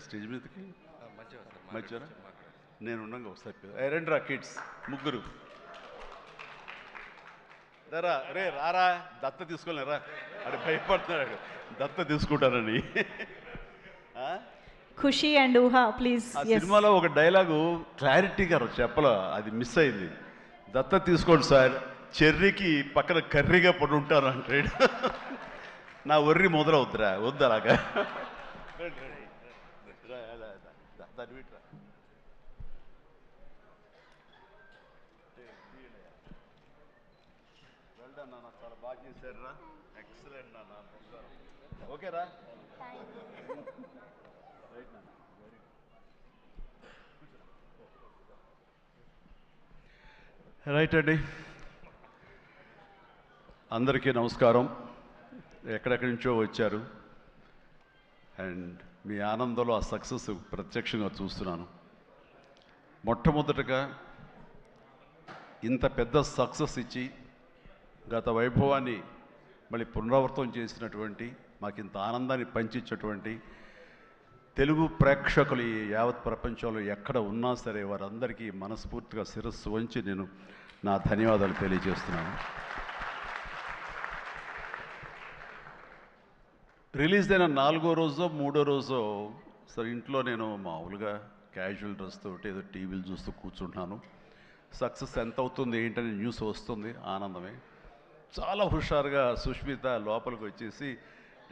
Stage మీదకి మంచిగా నేను ఉన్నాగా ఒకసారి రండి రా కిడ్స్ ముగ్గురు రా రే రారా దత్త తీసుకోలేరా అడే భయపడుతున్నాడు దత్త తీసుకుంటానని ఖుషి అండ్ ఊహా ప్లీజ్. ఆ సినిమాలో ఒక డైలాగు క్లారిటీగా చెప్పలో అది మిస్ అయింది. దత్త తీసుకోండి సార్, చెర్రీకి పక్కన కర్రీగా పడి ఉంటాను అంటాడు. నా ఒర్రి మొదలవుద్దురా వద్దు అలాగా. చాలా బాగా చేశారు రా, ఎక్సలెంట్ నాన్న. ఓకేరా రైట్ అండి. అందరికీ నమస్కారం. ఎక్కడెక్కడి నుంచో వచ్చారు అండ్ మీ ఆనందంలో ఆ సక్సెస్ ప్రత్యక్షంగా చూస్తున్నాను. మొట్టమొదటగా ఇంత పెద్ద సక్సెస్ ఇచ్చి గత వైభవాన్ని మళ్ళీ పునరావృతం చేసినటువంటి మాకు ఇంత ఆనందాన్ని పంచించేటువంటి తెలుగు ప్రేక్షకులు ఈ యావత్ ప్రపంచంలో ఎక్కడ ఉన్నా సరే వారందరికీ మనస్ఫూర్తిగా శిరస్సు వంచి నేను నా ధన్యవాదాలు తెలియజేస్తున్నాను. రిలీజ్ అయిన 4వ రోజో 3వ రోజో సరే ఇంట్లో నేను మామూలుగా క్యాజువల్ డ్రెస్ తోటి ఏదో టీవీలు చూస్తూ కూర్చుంటున్నాను. సక్సెస్ ఎంత అవుతుంది ఏంటని న్యూస్ వస్తుంది, ఆనందమే. చాలా హుషారుగా సుష్మిత లోపలికి వచ్చేసి,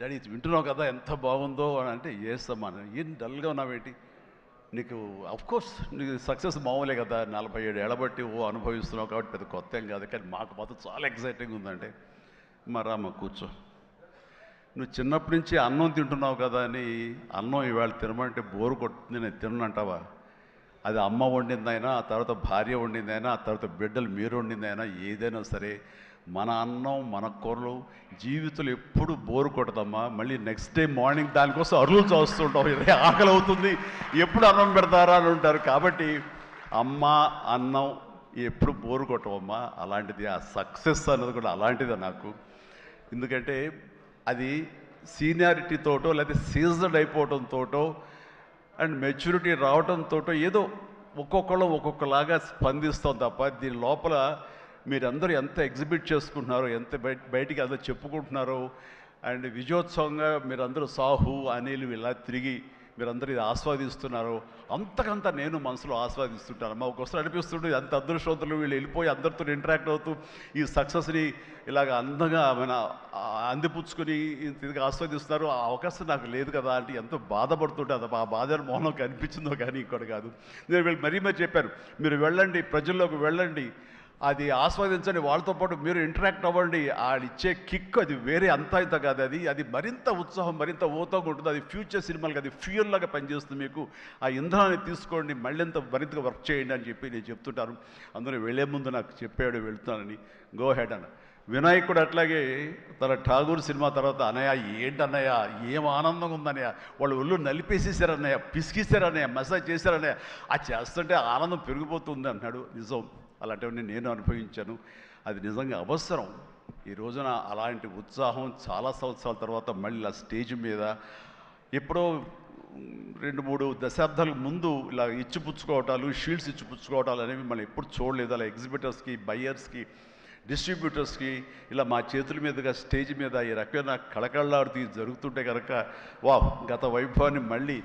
డాడీ ఇది వింటున్నావు కదా ఎంత బాగుందో అని అంటే, ఏసమ్మా ఏం డల్గా ఉన్నావేంటి, నీకు అఫ్కోర్స్ నీకు సక్సెస్ మామూలే కదా, 47 ఏళ్ళ బట్టి అనుభవిస్తున్నావు కాబట్టి పెద్ద కొత్త ఏం కాదు, కానీ మాకు మాత్రం చాలా ఎక్సైటింగ్ ఉందంటే, మరమ్మ కూర్చో, నువ్వు చిన్నప్పటి నుంచి అన్నం తింటున్నావు కదా అని అన్నం ఇవాళ తినమంటే బోరు కొట్టుతుంది నేను తిన్నంటావా? అది అమ్మ వండిందైనా, ఆ తర్వాత భార్య వండిందైనా, ఆ తర్వాత బిడ్డలు మీరు వండిందైనా, ఏదైనా సరే మన అన్నం మన కూరలు జీవితంలో ఎప్పుడు బోరు కొట్టదమ్మా. మళ్ళీ నెక్స్ట్ డే మార్నింగ్ దానికోసం అరువులు చూస్తుంటాం, ఇదే ఆకలి అవుతుంది, ఎప్పుడు అన్నం పెడతారా అని ఉంటారు. కాబట్టి అమ్మ అన్నం ఎప్పుడు బోరు కొట్టవమ్మా. అలాంటిది ఆ సక్సెస్ అన్నది కూడా అలాంటిదే నాకు. ఎందుకంటే అది సీనియారిటీతోటో లేదా సీజన్ అయిపోవడంతోటో అండ్ మెచ్యూరిటీ రావడంతో ఏదో ఒక్కొక్కళ్ళు ఒక్కొక్కలాగా స్పందిస్తాం తప్ప దీని లోపల మీరందరూ ఎంత ఎగ్జిబిట్ చేసుకుంటున్నారో, ఎంత బయటికి అందరూ చెప్పుకుంటున్నారో అండ్ విజయోత్సవంగా మీరందరూ సాహు అనిల్ ఇలా తిరిగి మీరందరూ ఇది ఆస్వాదిస్తున్నారో అంతకంతా నేను మనసులో ఆస్వాదిస్తుంటాను. మా ఒకసారి అనిపిస్తుంటే అంత అదృష్టవంతులు వీళ్ళు వెళ్ళిపోయి అందరితో ఇంటరాక్ట్ అవుతూ ఈ సక్సెస్ని ఇలాగ అందంగా మన అందిపుచ్చుకొని తిరిగి ఆస్వాదిస్తున్నారు. ఆ అవకాశం నాకు లేదు కదా అంటే ఎంతో బాధపడుతుంటే అది ఆ బాధ మౌనం కనిపించిందో కానీ ఇంకోటి కాదు. నేను వీళ్ళు మరీ చెప్పాను, మీరు వెళ్ళండి, ప్రజల్లోకి వెళ్ళండి, అది ఆస్వాదించండి, వాళ్ళతో పాటు మీరు ఇంటరాక్ట్ అవ్వండి, ఆడిచ్చే కిక్ అది వేరే అంతా ఇంత కాదు, అది మరింత ఉత్సాహం మరింత ఊతంగా ఉంటుంది. అది ఫ్యూచర్ సినిమాలకి అది ఫ్యూయల్ లాగా పనిచేస్తుంది. మీకు ఆ ఇంధనాన్ని తీసుకోండి, మరింతగా వర్క్ చేయండి అని చెప్పి నేను చెప్తుంటాను. అందరూ వెళ్ళే ముందు నాకు చెప్పాడు వెళ్తానని, గో హెడ్ అన్న. వినాయక్ కూడా అట్లాగే తన ఠాగూర్ సినిమా తర్వాత, అన్నయ్య ఏంటన్నయ్య ఏం ఆనందంగా ఉందన్నయ్య, వాళ్ళు ఒళ్ళు నలిపేసేసారన్నయ్య, పిసికిసారన్నయ్య, మసాజ్ చేశారన్నయ్య, అది చేస్తుంటే ఆనందం పెరిగిపోతుంది అన్నాడు. నిజం, అలాంటివన్నీ నేను అనుభవించాను. అది నిజంగా అవసరం. ఈ రోజున అలాంటి ఉత్సాహం చాలా సంవత్సరాల తర్వాత మళ్ళీ ఆ స్టేజ్ మీద ఎప్పుడో 2-3 దశాబ్దాల ముందు ఇలా ఇచ్చిపుచ్చుకోవటాలు, షీల్డ్స్ ఇచ్చిపుచ్చుకోవటాలు అనేవి మనం ఎప్పుడు చూడలేదు. అలా ఎగ్జిబిటర్స్కి, బయ్యర్స్కి, డిస్ట్రిబ్యూటర్స్కి ఇలా మా చేతుల మీదుగా స్టేజ్ మీద ఈ రకమైన కళకళలాడుతూ జరుగుతుంటే కనుక వా గత వైభవాన్ని మళ్ళీ